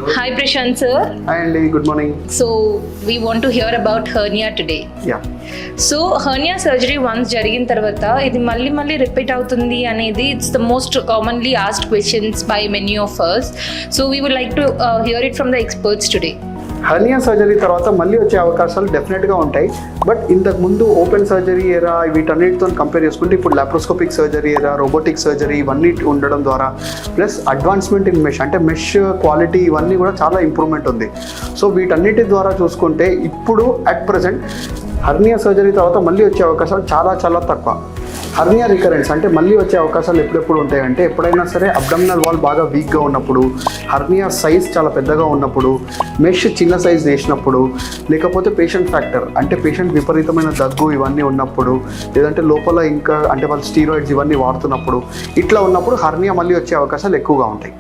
Hi Prashant sir. Hi Andy, good morning. So we want to hear about hernia today. Yeah. So hernia surgery once జరిగిన తర్వాత ఇది మళ్ళీ repeat అవుతుంది అనేది it's the most commonly asked questions by many of us. So we would like to hear it from the experts today. Hernia surgery తర్వాత మళ్ళీ వచ్చే అవకాశాలు డెఫినెట్గా ఉంటాయి. బట్ ఇంతకు ముందు ఓపెన్ సర్జరీ ఎరా వీటన్నిటితో కంపేర్ చేసుకుంటే ఇప్పుడు లాప్రోస్కోపిక్ సర్జరీ ఎరా, రోబోటిక్ సర్జరీ ఇవన్నీ ఉండడం ద్వారా ప్లస్ అడ్వాన్స్మెంట్ ఇన్ మెష్ అంటే మెష్ క్వాలిటీ ఇవన్నీ కూడా చాలా ఇంప్రూవ్మెంట్ ఉంది. సో వీటన్నిటి ద్వారా చూసుకుంటే ఇప్పుడు అట్ ప్రజెంట్ హర్నియా సర్జరీ తర్వాత మళ్ళీ వచ్చే అవకాశాలు చాలా తక్కువ. హర్నియా రికరెన్స్ అంటే మళ్ళీ వచ్చే అవకాశాలు ఎప్పుడెప్పుడు ఉంటాయంటే ఎప్పుడైనా సరే అబ్డామినల్ వాల్ బాగా వీక్గా ఉన్నప్పుడు, హర్నియా సైజ్ చాలా పెద్దగా ఉన్నప్పుడు, మెష్ చిన్న సైజ్ వేసినప్పుడు, లేకపోతే పేషెంట్ ఫ్యాక్టర్ అంటే పేషెంట్ విపరీతమైన దగ్గు ఇవన్నీ ఉన్నప్పుడు, లేదంటే లోపల ఇంకా అంటే వాళ్ళు స్టీరాయిడ్స్ ఇవన్నీ వాడుతున్నప్పుడు, ఇట్లా ఉన్నప్పుడు హర్నియా మళ్ళీ వచ్చే అవకాశాలు ఎక్కువగా ఉంటాయి.